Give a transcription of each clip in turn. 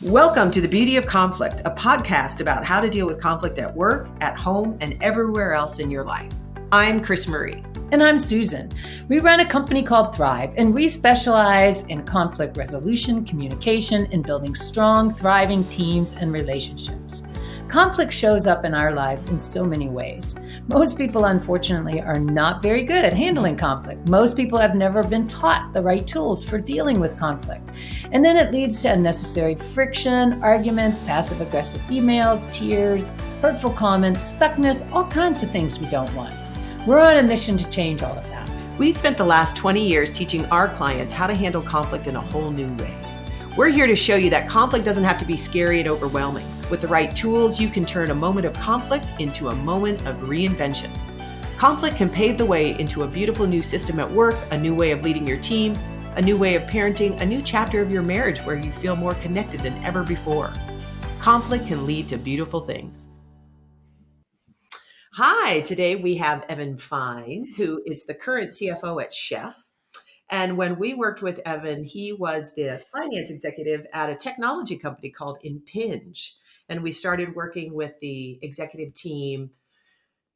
Welcome to The Beauty of Conflict, a podcast about how to deal with conflict at work, at home, and everywhere else in your life. I'm CrisMarie. And I'm Susan. We run a company called Thrive, and we specialize in conflict resolution, communication, and building strong, thriving teams and relationships. Conflict shows up in our lives in so many ways. Most people, unfortunately, are not very good at handling conflict. Most people have never been taught the right tools for dealing with conflict. And then it leads to unnecessary friction, arguments, passive-aggressive emails, tears, hurtful comments, stuckness, all kinds of things we don't want. We're on a mission to change all of that. We spent the last 20 years teaching our clients how to handle conflict in a whole new way. We're here to show you that conflict doesn't have to be scary and overwhelming. With the right tools, you can turn a moment of conflict into a moment of reinvention. Conflict can pave the way into a beautiful new system at work, a new way of leading your team, a new way of parenting, a new chapter of your marriage where you feel more connected than ever before. Conflict can lead to beautiful things. Hi, today we have Evan Fein, who is the current CFO at Chef. And when we worked with Evan, he was the finance executive at a technology company called Impinj. And we started working with the executive team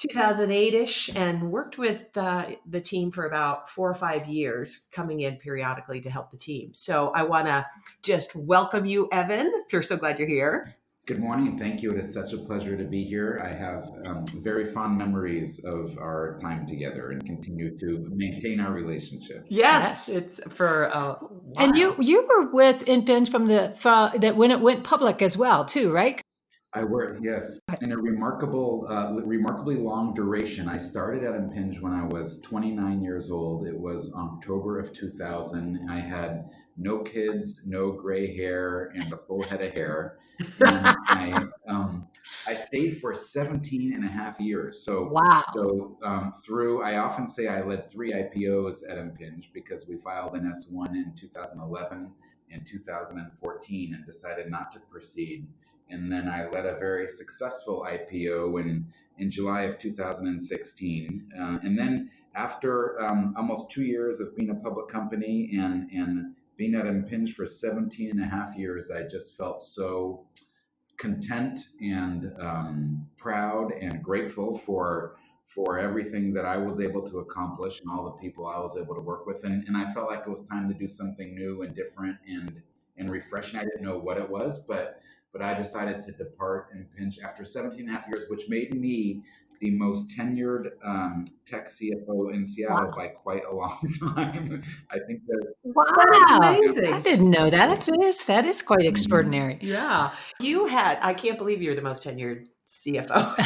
2008-ish and worked with the team for about 4 or 5 years, coming in periodically to help the team. So I want to just welcome you, Evan. We're so glad you're here. Good morning. Thank you. It is such a pleasure to be here. I have very fond memories of our time together and continue to maintain our relationship. Yes. It's for wow. And you were with Impinj from that when it went public as well, too, right? I worked, yes, in a remarkably long duration. I started at Impinj when I was 29 years old. It was October of 2000. I had no kids, no gray hair, and a full head of hair. And I stayed for 17 and a half years. So, wow. I often say I led 3 IPOs at Impinj because we filed an S1 in 2011 and 2014 and decided not to proceed. And then I led a very successful IPO in July of 2016. And then after almost 2 years of being a public company and being at Impinj for 17 and a half years, I just felt so content and proud and grateful for everything that I was able to accomplish and all the people I was able to work with. And I felt like it was time to do something new and different and refreshing. I didn't know what it was, but I decided to depart Impinj after 17 and a half years, which made me the most tenured tech CFO in Seattle by quite a long time. I think that. Wow, that is amazing. I didn't know that. That is quite extraordinary. Yeah. I can't believe you're the most tenured CFO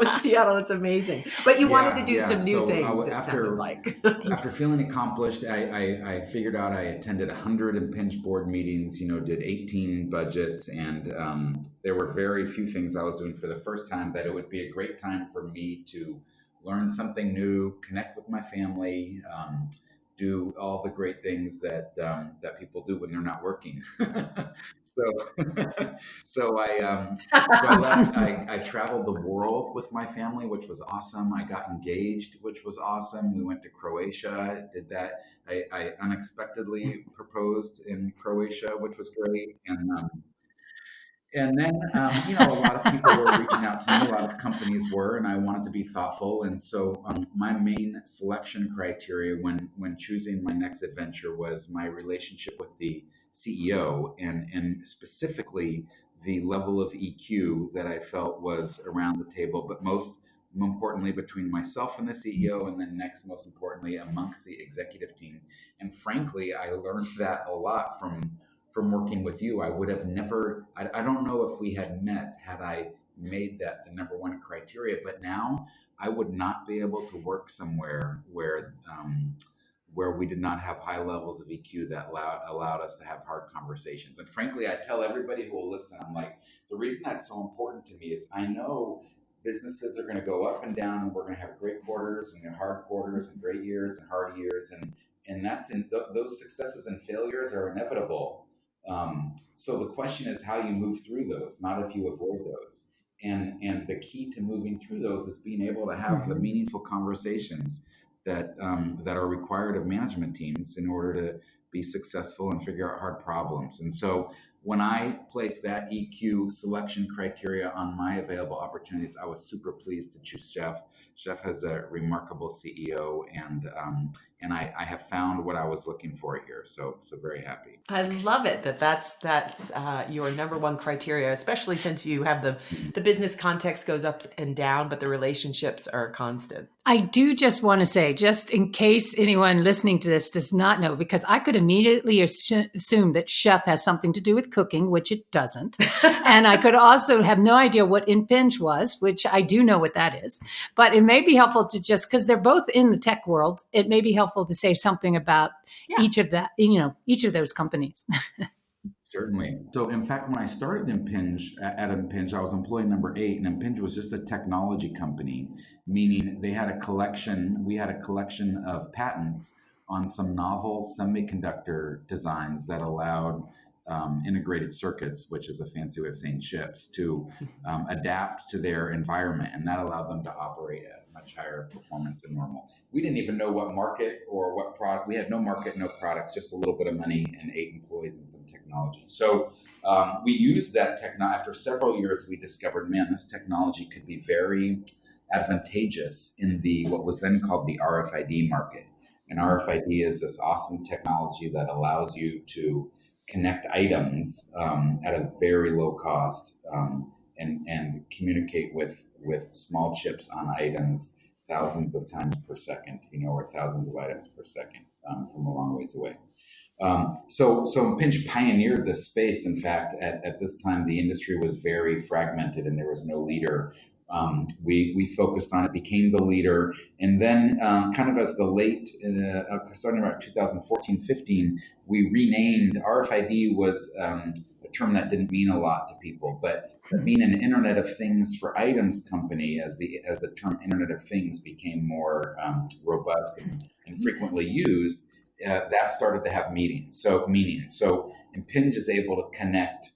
in Seattle. It's amazing. But you wanted to do some new things, it sounded like. After feeling accomplished, I figured out I attended 100 Impinj board meetings, did 18 budgets, and there were very few things I was doing for the first time that it would be a great time for me to learn something new, connect with my family, do all the great things that people do when they're not working. So I left. I traveled the world with my family, which was awesome. I got engaged, which was awesome. We went to Croatia, did that. I unexpectedly proposed in Croatia, which was great. And then, a lot of people were reaching out to me, a lot of companies were, and I wanted to be thoughtful. And so my main selection criteria when choosing my next adventure was my relationship with the CEO and specifically the level of EQ that I felt was around the table, but most importantly between myself and the CEO, and then next most importantly amongst the executive team. And frankly, I learned that a lot from working with you. I would have never, I don't know if we had met had I made that the number one criteria, but now I would not be able to work somewhere where we did not have high levels of EQ that allowed us to have hard conversations. And frankly, I tell everybody who will listen, I'm like, the reason that's so important to me is I know businesses are going to go up and down, and we're going to have great quarters and hard quarters and great years and hard years. And that's those successes and failures are inevitable. So the question is how you move through those, not if you avoid those. And the key to moving through those is being able to have the meaningful conversations that are required of management teams in order be successful, and figure out hard problems. And so when I placed that EQ selection criteria on my available opportunities, I was super pleased to choose Chef. Chef has a remarkable CEO, and I have found what I was looking for here. So very happy. I love it that's your number one criteria, especially since you have the business context goes up and down, but the relationships are constant. I do just want to say, just in case anyone listening to this does not know, because I could immediately assume that chef has something to do with cooking, which it doesn't. And I could also have no idea what impinge was, which I do know what that is. But it may be helpful to just, because they're both in the tech world, it may be helpful to say something about each of those companies. Certainly. So in fact, when I started at Impinge, I was employee number 8, and Impinge was just a technology company, meaning we had a collection of patents on some novel semiconductor designs that allowed integrated circuits, which is a fancy way of saying chips, to adapt to their environment, and that allowed them to operate at much higher performance than normal. We didn't even know what market or what product. We had no market, no products, just a little bit of money and 8 employees and some technology. So we used that technology. After several years, we discovered, man, this technology could be very advantageous in what was then called the RFID market. And RFID is this awesome technology that allows you to connect items at a very low cost and communicate with small chips on items thousands of times per second, or thousands of items per second from a long ways away. So Impinge pioneered this space. In fact, at this time, the industry was very fragmented and there was no leader. We focused on it, became the leader, and then kind of as starting around 2014-15, we renamed. RFID was a term that didn't mean a lot to people, but being an Internet of Things for items company, as the term Internet of Things became more robust and frequently used, that started to have meaning. So Impinge is able to connect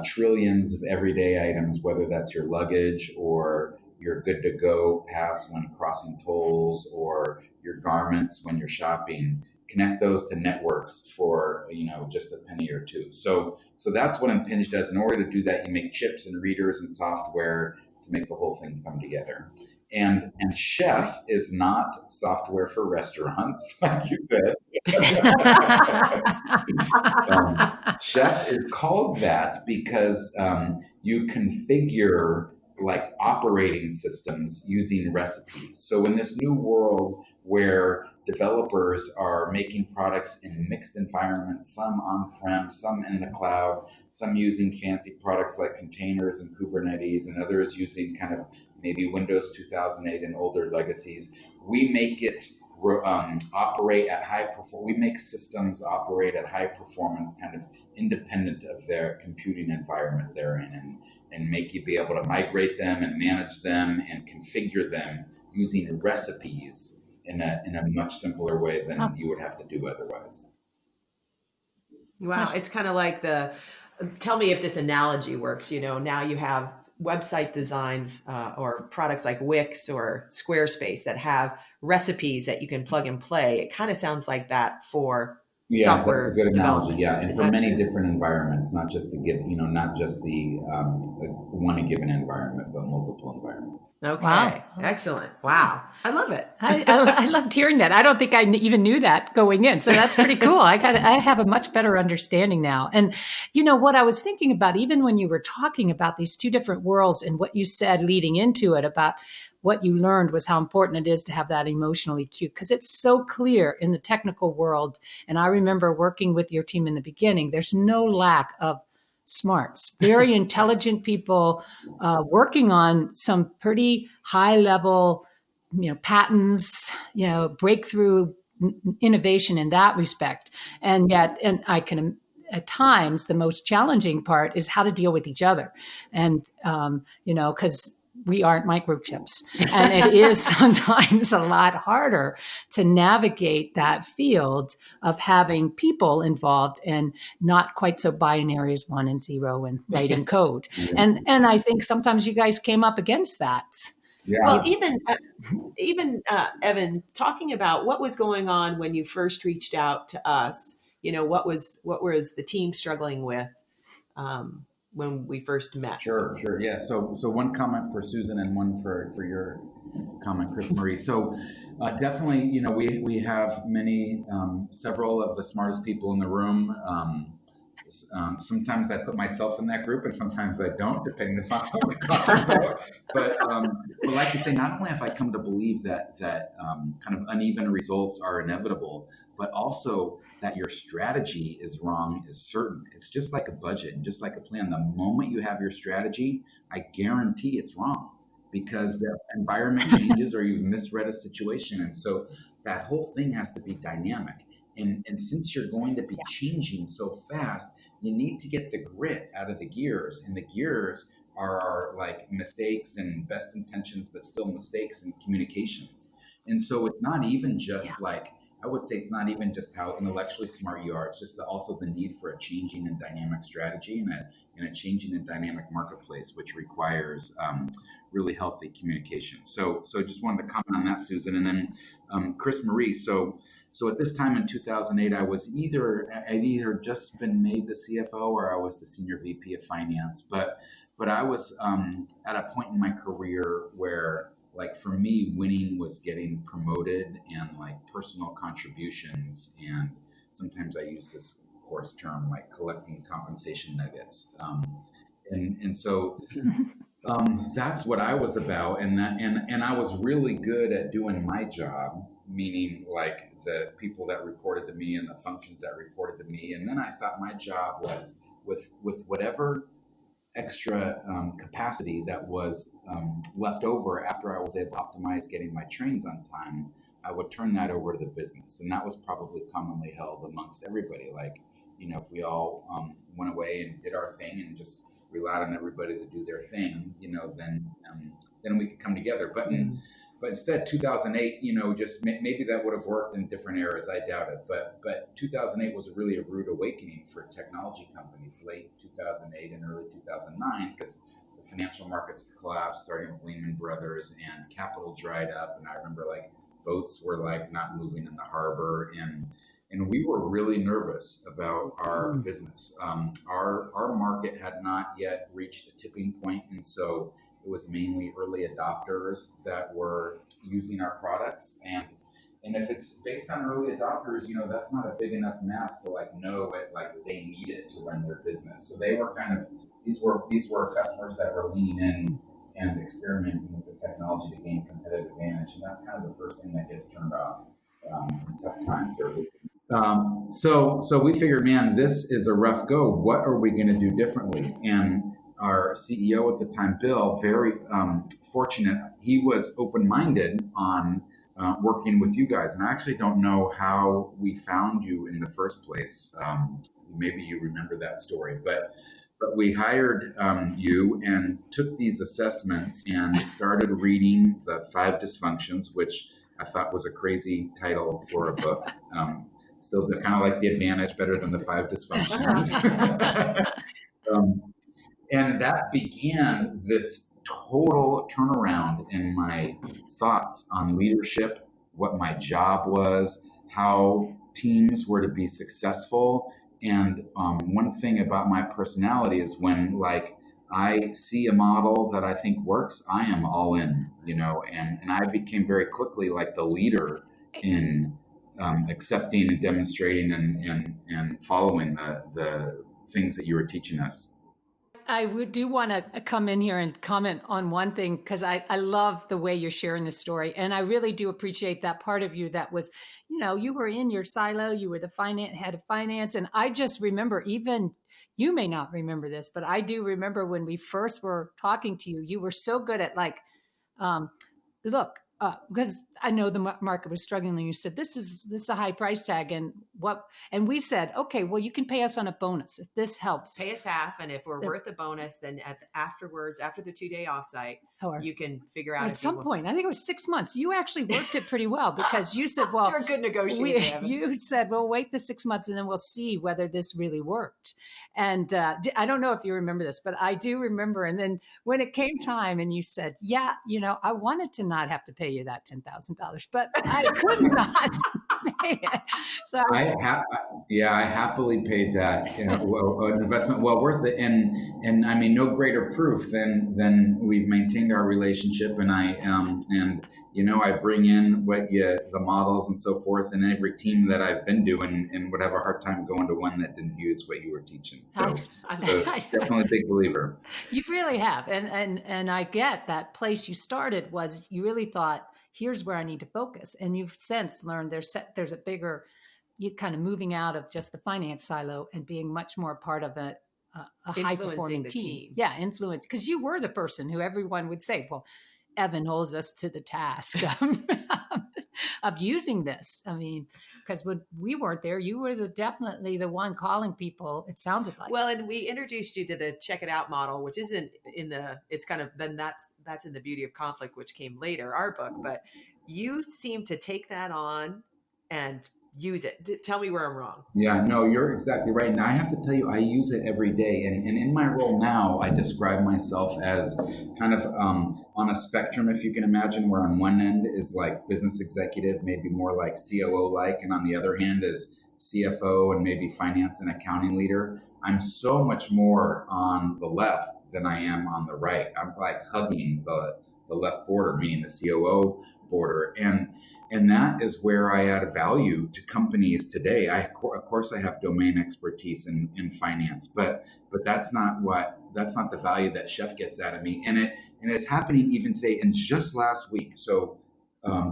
trillions of everyday items, whether that's your luggage or your good to go pass when crossing tolls or your garments when you're shopping, connect those to networks for just a penny or two. So that's what Impinge does. In order to do that, you make chips and readers and software to make the whole thing come together. And Chef is not software for restaurants, like you said. Chef is called that because you configure like operating systems using recipes. So in this new world where developers are making products in mixed environments, some on-prem, some in the cloud, some using fancy products like containers and Kubernetes, and others using kind of maybe Windows 2008 and older legacies, we make it operate at high performance. We make systems operate at high performance, kind of independent of their computing environment they're in, and make you be able to migrate them and manage them and configure them using recipes in a much simpler way than you would have to do otherwise. Wow, it's kind of like tell me if this analogy works. Now you have website designs or products like Wix or Squarespace that have recipes that you can plug and play. It kind of sounds like that for software. That's a good analogy. Yeah, and for many different environments, not just to give, not just the one given environment, but multiple environments. Okay, wow. Excellent. Wow, I love it. I loved hearing that. I don't think I even knew that going in, so that's pretty cool. I have a much better understanding now. And what I was thinking about, even when you were talking about these two different worlds and what you said leading into it about what you learned was how important it is to have that emotional EQ, because it's so clear in the technical world. And I remember working with your team in the beginning, there's no lack of smarts, very intelligent people working on some pretty high level, patents, breakthrough innovation in that respect. And yet, I can, at times, the most challenging part is how to deal with each other. And, because we aren't microchips. And it is sometimes a lot harder to navigate that field of having people involved and not quite so binary as 1 and 0 and writing code. And I think sometimes you guys came up against that. Yeah. Well, even Evan, talking about what was going on when you first reached out to us, what was the team struggling with when we first met? Sure. Yeah. So one comment for Susan and one for your comment, CrisMarie. So definitely, we have several of the smartest people in the room. Sometimes I put myself in that group, and sometimes I don't, depending upon what we're talking about. But like you say, not only have I come to believe that kind of uneven results are inevitable, but also that your strategy is wrong is certain. It's just like a budget and just like a plan. The moment you have your strategy, I guarantee it's wrong because the environment changes or you've misread a situation. And so that whole thing has to be dynamic. And since you're going to be changing so fast, you need to get the grit out of the gears. And the gears are like mistakes and best intentions, but still mistakes and communications. And so it's not even just I would say it's not even just how intellectually smart you are. It's just also the need for a changing and dynamic strategy and a changing and dynamic marketplace, which requires really healthy communication. So just wanted to comment on that, Susan. And then CrisMarie. So at this time in 2008, I'd either just been made the CFO or I was the senior VP of finance. But I was at a point in my career where, like, for me, winning was getting promoted and like personal contributions. And sometimes I use this coarse term, like collecting compensation nuggets. And so that's what I was about. And I was really good at doing my job, meaning like the people that reported to me and the functions that reported to me. And then I thought my job was with whatever extra capacity that was left over after I was able to optimize getting my trains on time, I would turn that over to the business. And that was probably commonly held amongst everybody. Like, if we all went away and did our thing and just relied on everybody to do their thing, then we could come together. But instead, 2008, just maybe that would have worked in different eras. I doubt it. But 2008 was really a rude awakening for technology companies, late 2008 and early 2009, because the financial markets collapsed, starting with Lehman Brothers, and capital dried up. And I remember like boats were like not moving in the harbor, and we were really nervous about our business. Our market had not yet reached a tipping point, and so it was mainly early adopters that were using our products. And if it's based on early adopters, that's not a big enough mass to like know it, like they need it to run their business. So they were kind of, these were customers that were leaning in and experimenting with the technology to gain competitive advantage. And that's kind of the first thing that gets turned off in tough times. So we figured, man, this is a rough go. What are we going to do differently? And our CEO at the time, Bill, very fortunate. He was open-minded on working with you guys. And I actually don't know how we found you in the first place. Maybe you remember that story, but we hired you and took these assessments and started reading the Five Dysfunctions, which I thought was a crazy title for a book. Still kind of like The Advantage, better than the Five Dysfunctions. And that began this total turnaround in my thoughts on leadership, what my job was, how teams were to be successful. And one thing about my personality is when like I see a model that I think works, I am all in, and I became very quickly like the leader in accepting and demonstrating and following the things that you were teaching us. I do want to come in here and comment on one thing, because I love the way you're sharing this story. And I really do appreciate that part of you that was, you were in your silo, you were the head of finance. And I just remember, even you may not remember this, but I do remember when we first were talking to you, you were so good at like, look, because I know the market was struggling, and you said, this is a high price tag. And we said, okay, well, you can pay us on a bonus if this helps. Pay us half. And if we're worth the bonus, then afterwards, after the 2-day offsite, you can figure out. At some point, I think it was 6 months, you actually worked it pretty well, because you said, well, you're a good negotiator. You said, well, wait the 6 months and then we'll see whether this really worked. And I don't know if you remember this, but I do remember. And then when it came time and you said, yeah, I wanted to not have to pay you that $10,000, but I could not. So I was, I happily paid that an investment well worth it, and I mean no greater proof than we've maintained our relationship, and I bring in the models and so forth, and every team that I've been doing and would have a hard time going to one that didn't use what you were teaching. So, definitely a big believer. You really have, and I get that place you started was you really thought, here's where I need to focus, and you've since learned there's a bigger, you kind of moving out of just the finance silo and being much more part of a high performing team. Yeah, influence, because you were the person who everyone would say, well, Evan holds us to the task of using this. I mean, because when we weren't there, you were definitely the one calling people, it sounded like. Well, and we introduced you to the check it out model, which isn't it's kind of, then that's in The Beauty of Conflict, which came later, our book, but you seem to take that on and use it. Tell me where I'm wrong. Yeah, no, you're exactly right. And I have to tell you, I use it every day. And in my role now, I describe myself as kind of on a spectrum, if you can imagine, where on one end is like business executive, maybe more like COO-like, and on the other hand is CFO and maybe finance and accounting leader. I'm so much more on the left than I am on the right. I'm like hugging the left border, meaning the COO border. And that is where I add value to companies today. Of course, I have domain expertise in finance, but that's not the value that Chef gets out of me. And it's happening even today. And just last week, so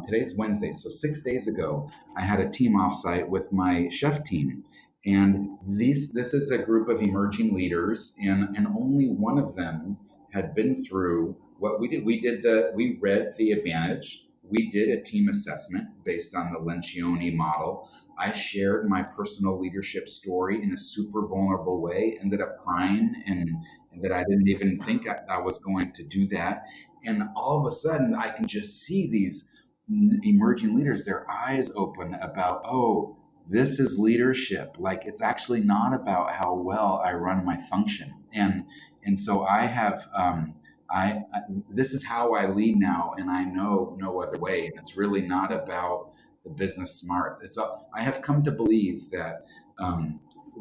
today's Wednesday, so 6 days ago, I had a team offsite with my Chef team. And this is a group of emerging leaders, and only one of them had been through what we did. We read The Advantage. We did a team assessment based on the Lencioni model. I shared my personal leadership story in a super vulnerable way, ended up crying, and that I didn't even think I was going to do that. And all of a sudden, I can just see these emerging leaders, their eyes open about, oh, this is leadership. Like, it's actually not about how well I run my function. And so I have... this is how I lead now, and I know no other way. And it's really not about the business smarts. I have come to believe that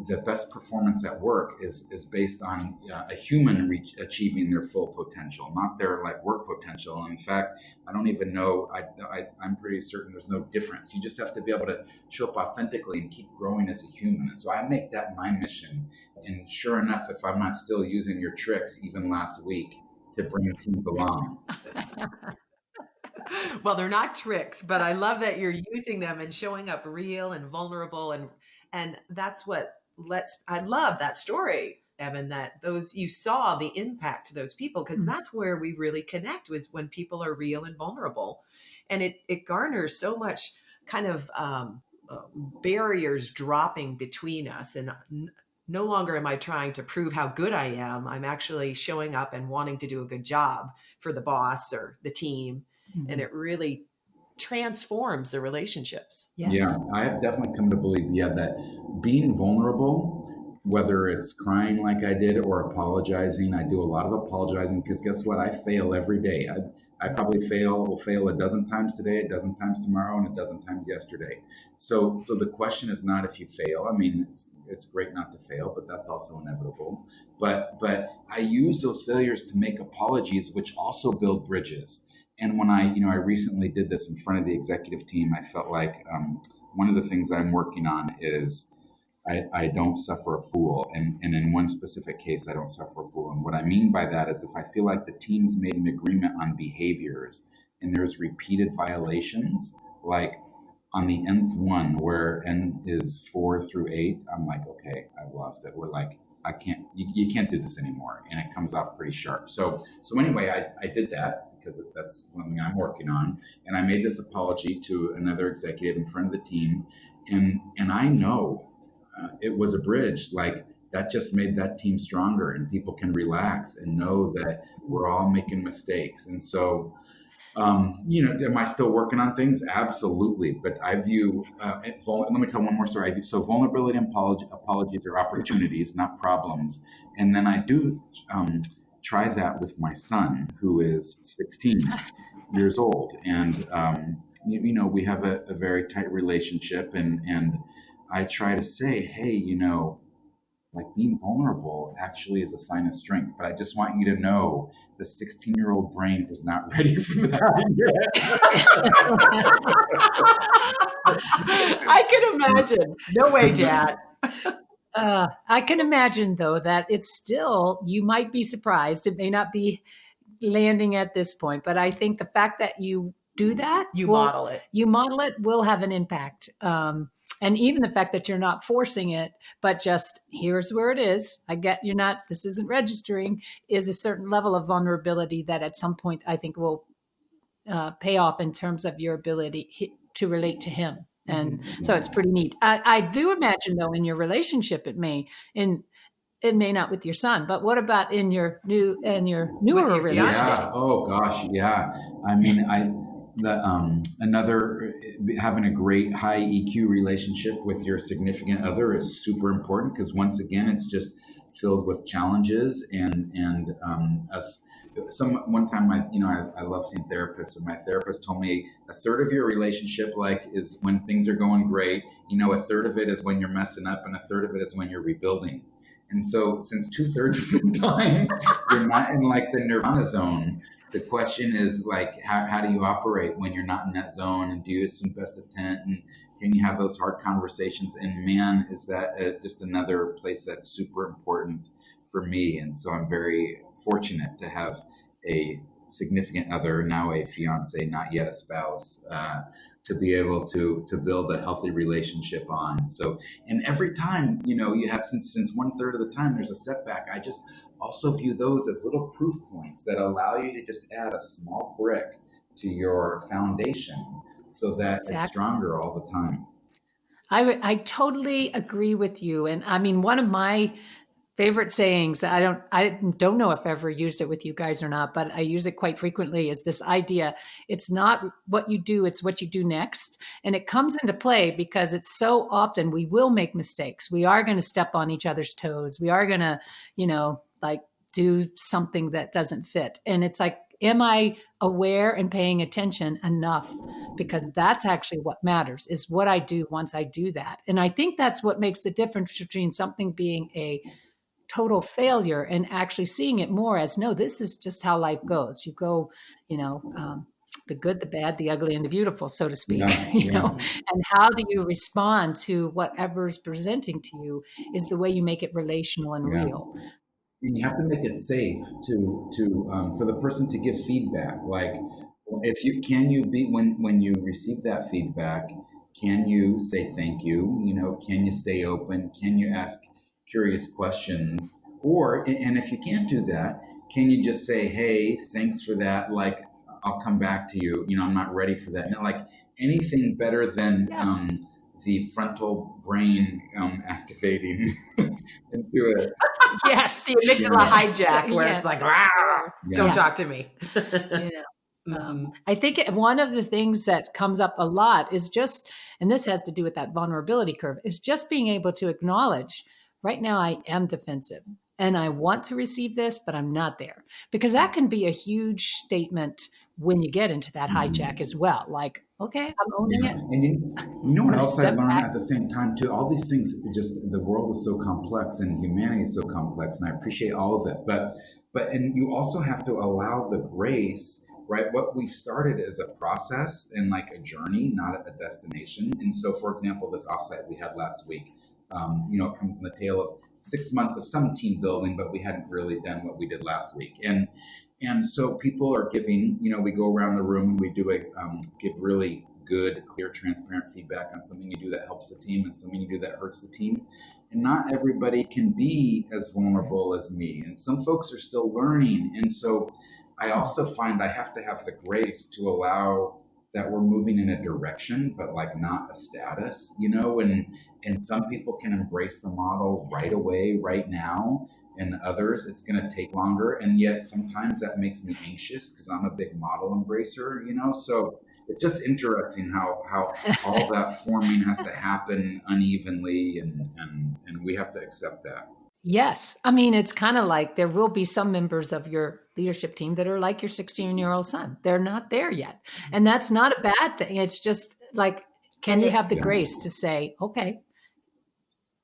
the best performance at work is based on a human achieving their full potential, not their work potential. And in fact, I don't even know. I'm pretty certain there's no difference. You just have to be able to show up authentically and keep growing as a human. And so I make that my mission. And sure enough, if I'm not still using your tricks, even last week, to bring teams along. Well, they're not tricks, but I love that you're using them and showing up real and vulnerable, and that's what I love that story, Evan, that you saw the impact to those people, because that's where we really connect, was when people are real and vulnerable, and it garners so much kind of barriers dropping between us, and no longer am I trying to prove how good I am. I'm actually showing up and wanting to do a good job for the boss or the team. Mm-hmm. And it really transforms the relationships. Yes. Yeah, I have definitely come to believe, that being vulnerable, whether it's crying like I did or apologizing, I do a lot of apologizing, because guess what? I fail every day. I probably will fail a dozen times today, a dozen times tomorrow, and a dozen times yesterday. So the question is not if you fail. I mean, it's great not to fail, but that's also inevitable. But I use those failures to make apologies, which also build bridges. And when I recently did this in front of the executive team, I felt like one of the things I'm working on is I don't suffer a fool. And in one specific case, I don't suffer a fool. And what I mean by that is if I feel like the team's made an agreement on behaviors and there's repeated violations, like on the nth one where n is 4 through 8, I'm like, okay, I've lost it. We're like, you can't do this anymore. And it comes off pretty sharp. So anyway, I did that because that's one thing I'm working on. And I made this apology to another executive in front of the team. And I know it was a bridge. Like, that just made that team stronger, and people can relax and know that we're all making mistakes. And so, am I still working on things? Absolutely. But I view, let me tell one more story. So vulnerability and apologies are opportunities, not problems. And then I do try that with my son, who is 16 years old. And we have a very tight relationship, and I try to say, hey, like being vulnerable actually is a sign of strength. But I just want you to know the 16-year-old brain is not ready for that I can imagine. No way, Dad. I can imagine, though, that it's still, you might be surprised. It may not be landing at this point, but I think the fact that you do that, You model it. You model it will have an impact. And even the fact that you're not forcing it, but just here's where it is. I get you're not, this isn't registering, is a certain level of vulnerability that at some point I think will pay off in terms of your ability to relate to him. And so it's pretty neat. I do imagine, though, in your relationship, it may not with your son, but what about in your newer your relationship? Yeah. Oh gosh. Yeah. I mean, having a great high EQ relationship with your significant other is super important, because once again, it's just filled with challenges and us. One time I love seeing therapists, and my therapist told me a third of your relationship is when things are going great. A third of it is when you're messing up, and a third of it is when you're rebuilding. And so since 2/3 of the time you're not in the nirvana zone, the question is how do you operate when you're not in that zone, and do you assume best intent, and can you have those hard conversations? And man, is that just another place that's super important for me. And so I'm very fortunate to have a significant other, now a fiance, not yet a spouse, to be able to build a healthy relationship on. So, and every time, you have, since 1/3 of the time there's a setback, I just also view those as little proof points that allow you to just add a small brick to your foundation so that it's stronger all the time. I totally agree with you. And I mean, one of my favorite sayings, I don't know if I've ever used it with you guys or not, but I use it quite frequently, is this idea: it's not what you do, it's what you do next. And it comes into play because it's so often we will make mistakes. We are going to step on each other's toes. We are going to, do something that doesn't fit. And it's like, am I aware and paying attention enough? Because that's actually what matters, is what I do once I do that. And I think that's what makes the difference between something being a total failure and actually seeing it more as, no, this is just how life goes. You go, the good, the bad, the ugly, and the beautiful, so to speak, and how do you respond to whatever's presenting to you is the way you make it relational and real. And you have to make it safe for the person to give feedback. When you receive that feedback, can you say thank you? Can you stay open? Can you ask curious questions? And if you can't do that, can you just say, hey, thanks for that. I'll come back to you. I'm not ready for that. Anything better than the frontal brain activating into it. Yes, the amygdala hijack, where it's like, don't talk to me. I think one of the things that comes up a lot is just, and this has to do with that vulnerability curve, is just being able to acknowledge, right now I am defensive and I want to receive this, but I'm not there. Because that can be a huge statement when you get into that hijack as well. Like, okay, I'm owning it. And you know what else I learned at the same time too? All these things, the world is so complex and humanity is so complex, and I appreciate all of it. And you also have to allow the grace, right? What we've started is a process and a journey, not a destination. And so, for example, this offsite we had last week, it comes in the tail of 6 months of some team building, but we hadn't really done what we did last week. And so people are giving, we go around the room and we do give really good, clear, transparent feedback on something you do that helps the team and something you do that hurts the team. And not everybody can be as vulnerable as me. And some folks are still learning. And so I also find I have to have the grace to allow that we're moving in a direction, but not a status, and some people can embrace the model right away, right now. And others, it's going to take longer. And yet sometimes that makes me anxious because I'm a big model embracer, so it's just interesting how all that forming has to happen unevenly, and we have to accept that. Yes. I mean, it's kind of like there will be some members of leadership team that are like your 16-year-old son. They're not there yet. And that's not a bad thing. It's just like, can you have the grace to say, okay,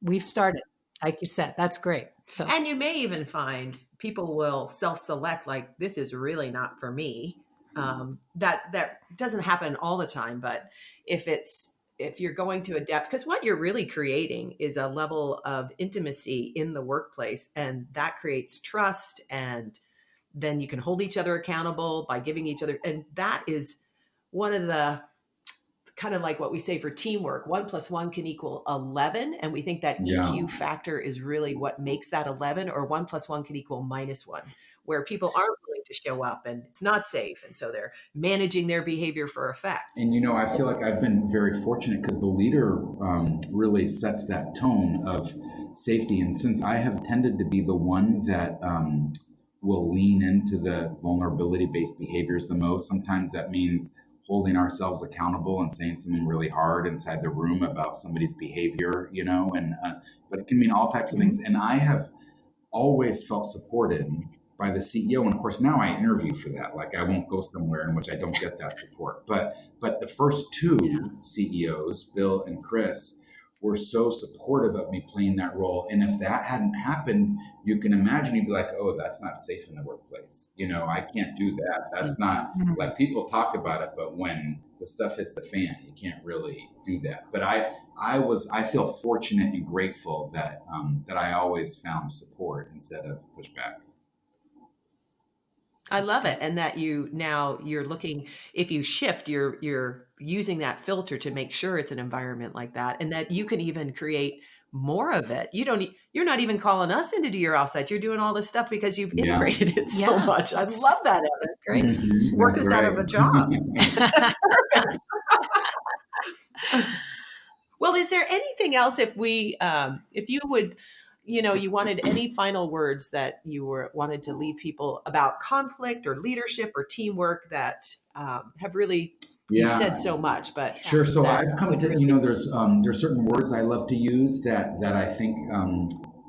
we've started, like you said, that's great. So, and you may even find people will self-select, like, this is really not for me. That doesn't happen all the time, but if you're going to adapt, because what you're really creating is a level of intimacy in the workplace, and that creates trust, and then you can hold each other accountable by giving each other. And that is one of the kind of like what we say for teamwork, 1 + 1 can equal 11. And we think that EQ factor is really what makes that 11, or 1 + 1 can equal -1, where people aren't willing to show up and it's not safe. And so they're managing their behavior for effect. And, I feel like I've been very fortunate because the leader really sets that tone of safety. And since I have tended to be the one that will lean into the vulnerability-based behaviors the most, sometimes that means holding ourselves accountable and saying something really hard inside the room about somebody's behavior, but it can mean all types of things. And I have always felt supported by the CEO. And of course, now I interview for that. Like, I won't go somewhere in which I don't get that support. But the first two CEOs, Bill and Chris, were so supportive of me playing that role. And if that hadn't happened, you can imagine you'd be like, oh, that's not safe in the workplace. I can't do that. That's not, like, people talk about it, but when the stuff hits the fan, you can't really do that. But I feel fortunate and grateful that I always found support instead of pushback. I love it. And that you're looking, if you shift, you're using that filter to make sure it's an environment like that, and that you can even create more of it. You're not even calling us in to do your offsites. You're doing all this stuff because you've integrated it so much. I love that, Evan. That's great. Worked us out of a job. Well, is there anything else if you would, you wanted any final words that you wanted to leave people about conflict or leadership or teamwork that have really, you've said so much, but sure. So I've come to, there's certain words I love to use that I think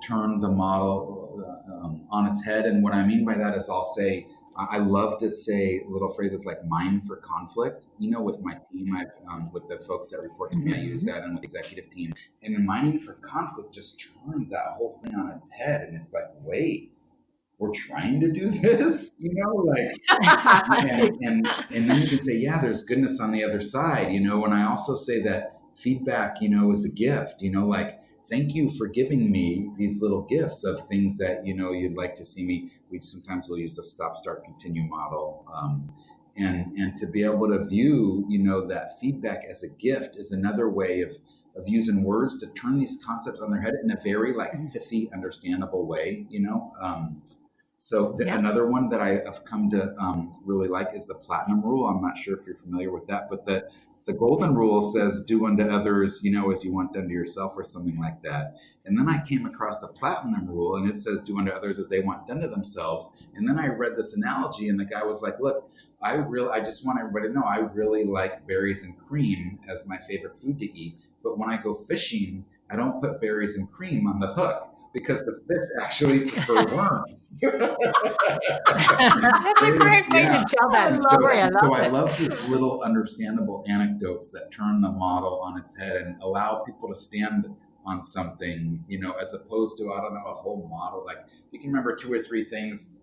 turn the model on its head. And what I mean by that is I love to say little phrases like mine for conflict. With my team, with the folks that report to me, I use that, and with the executive team. And the mining for conflict just turns that whole thing on its head. And it's like, wait, we're trying to do this, and then you can say, yeah, there's goodness on the other side, And I also say that feedback, is a gift, thank you for giving me these little gifts of things that, you'd like to see me. We sometimes will use a stop, start, continue model. And to be able to view, that feedback as a gift is another way of using words to turn these concepts on their head in a very pithy, understandable way, Another one that I have come to really like is the platinum rule. I'm not sure if you're familiar with that, but the golden rule says, do unto others, as you want done to yourself, or something like that. And then I came across the platinum rule, and it says, do unto others as they want done to themselves. And then I read this analogy, and the guy was like, look, I just want everybody to know, I really like berries and cream as my favorite food to eat. But when I go fishing, I don't put berries and cream on the hook, because the fish actually prefer worms. That's a great way to tell that story. I love these little understandable anecdotes that turn the model on its head and allow people to stand on something, as opposed to, I don't know, a whole model. Like, if you can remember 2 or 3 things,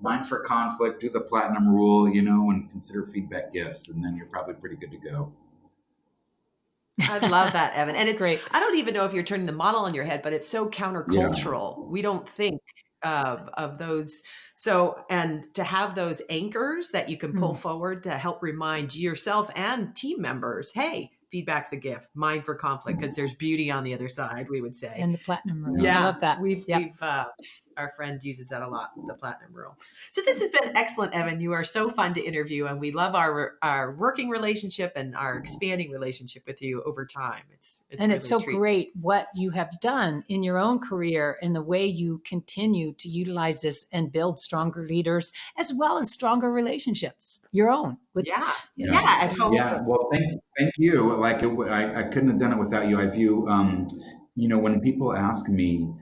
mine for conflict, do the platinum rule, and consider feedback gifts, and then you're probably pretty good to go. I love that, Evan. And it's great. I don't even know if you're turning the model on your head, but it's so countercultural. We don't think of those. So, and to have those anchors that you can pull forward to help remind yourself and team members, hey, feedback's a gift, mine for conflict, because there's beauty on the other side, we would say. And the platinum rule. Yeah, I love that. We've our friend uses that a lot, the platinum rule. So this has been excellent, Evan. You are so fun to interview, and we love our working relationship and our expanding relationship with you over time. It's really so great what you have done in your own career and the way you continue to utilize this and build stronger leaders as well as stronger relationships, your own. At home. Yeah. Well, thank you. I couldn't have done it without you. I view, when people ask me,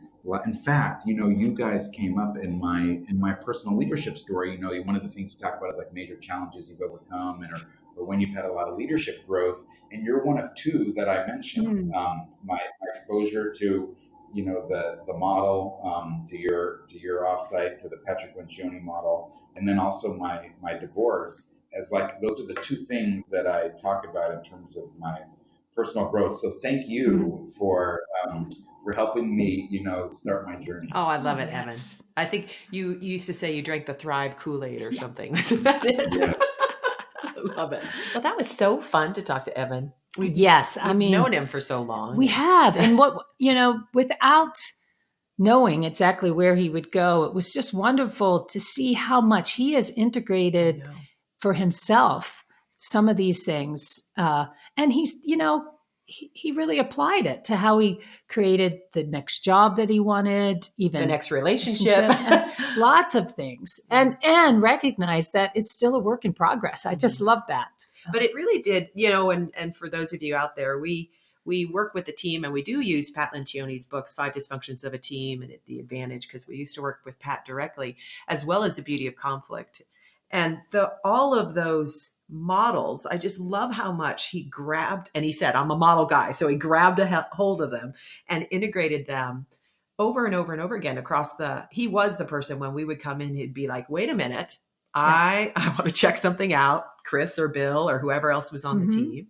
in fact, you guys came up in my personal leadership story. One of the things you talk about is like major challenges you've overcome, or when you've had a lot of leadership growth, and you're one of two that I mentioned. My exposure to the model, to your offsite, to the Patrick Lencioni model, and then also my divorce, as like those are the two things that I talk about in terms of my personal growth. So thank you for helping me, start my journey. Oh, I love it, Evan. I think you used to say you drank the Thrive Kool-Aid or something. Isn't that it? Yeah. I love it. Well, that was so fun to talk to Evan. We've known him for so long. We have. And without knowing exactly where he would go, it was just wonderful to see how much he has integrated for himself some of these things. And he's, he really applied it to how he created the next job that he wanted, even the next relationship, lots of things, and recognize that it's still a work in progress. I just love that. But it really did, and for those of you out there, we work with the team, and we do use Pat Lencioni's books, Five Dysfunctions of a Team, and The Advantage, because we used to work with Pat directly, as well as The Beauty of Conflict. And all of those models, I just love how much he grabbed, and he said, I'm a model guy. So he grabbed a hold of them and integrated them over and over and over again he was the person when we would come in, he'd be like, wait a minute, I want to check something out, Chris or Bill or whoever else was on the team.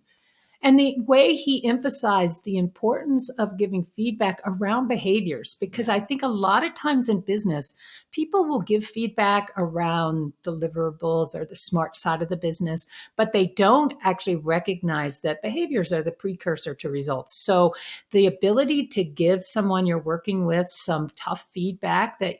And the way he emphasized the importance of giving feedback around behaviors, because I think a lot of times in business, people will give feedback around deliverables or the smart side of the business, but they don't actually recognize that behaviors are the precursor to results. So the ability to give someone you're working with some tough feedback that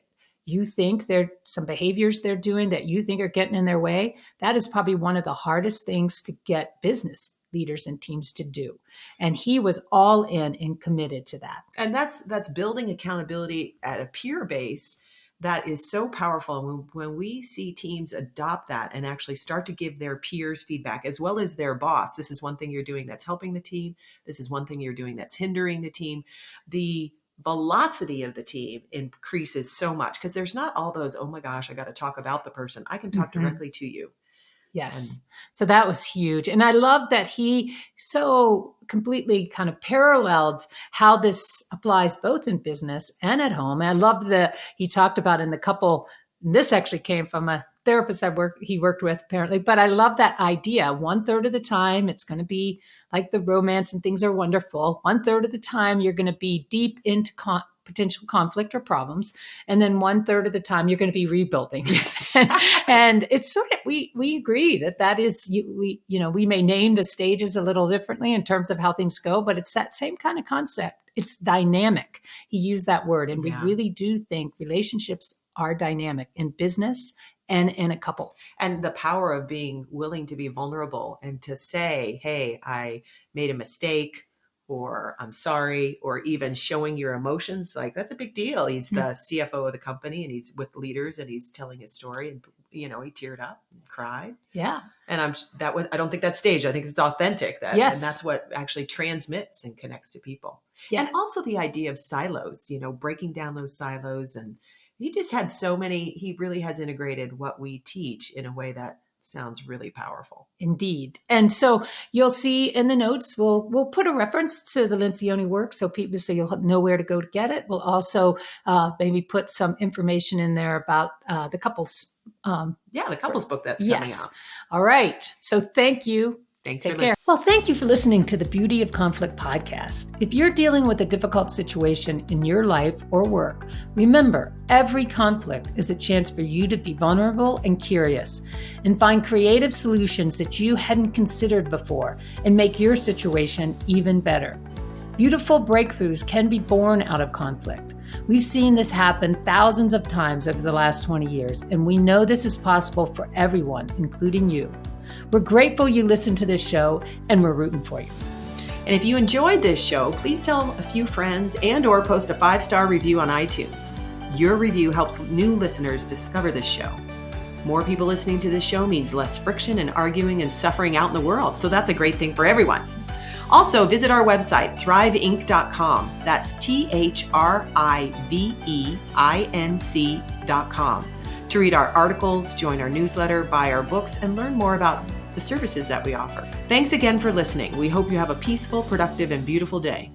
you think some behaviors they're doing that you think are getting in their way, that is probably one of the hardest things to get business leaders and teams to do. And he was all in and committed to that. And that's building accountability at a peer base that is so powerful. When we see teams adopt that and actually start to give their peers feedback as well as their boss, this is one thing you're doing that's helping the team. This is one thing you're doing that's hindering the team. The velocity of the team increases so much because there's not all those, oh my gosh, I got to talk about the person. I can talk directly to you. Yes. So that was huge. And I love that he so completely kind of paralleled how this applies both in business and at home. And I love he talked about in the couple, this actually came from a therapist he worked with apparently, but I love that idea. 1/3 of the time, it's going to be like the romance and things are wonderful. 1/3 of the time, you're going to be deep into potential conflict or problems. And then 1/3 of the time you're going to be rebuilding. and it's sort of, we agree that is, we may name the stages a little differently in terms of how things go, but it's that same kind of concept. It's dynamic. He used that word. And we really do think relationships are dynamic in business and in a couple. And the power of being willing to be vulnerable and to say, hey, I made a mistake, or I'm sorry, or even showing your emotions, like that's a big deal. He's the CFO of the company and he's with leaders and he's telling his story and, he teared up and cried. Yeah. And I don't think that's staged. I think it's authentic. And that's what actually transmits and connects to people. Yeah. And also the idea of silos, breaking down those silos. And he just had he really has integrated what we teach in a way that sounds really powerful. Indeed. And so you'll see in the notes, we'll put a reference to the Lencioni work so you'll know where to go to get it. We'll also maybe put some information in there about the couples. The couples book that's coming out. All right. So thank you. Thanks. Take care. Well, thank you for listening to the Beauty of Conflict podcast. If you're dealing with a difficult situation in your life or work, remember, every conflict is a chance for you to be vulnerable and curious and find creative solutions that you hadn't considered before and make your situation even better. Beautiful breakthroughs can be born out of conflict. We've seen this happen thousands of times over the last 20 years, and we know this is possible for everyone, including you. We're grateful you listened to this show, and we're rooting for you. And if you enjoyed this show, please tell a few friends and/or post a 5-star review on iTunes. Your review helps new listeners discover this show. More people listening to this show means less friction and arguing and suffering out in the world. So that's a great thing for everyone. Also, visit our website, thriveinc.com. That's THRIVEINC.com to read our articles, join our newsletter, buy our books, and learn more about the services that we offer. Thanks again for listening. We hope you have a peaceful, productive, and beautiful day.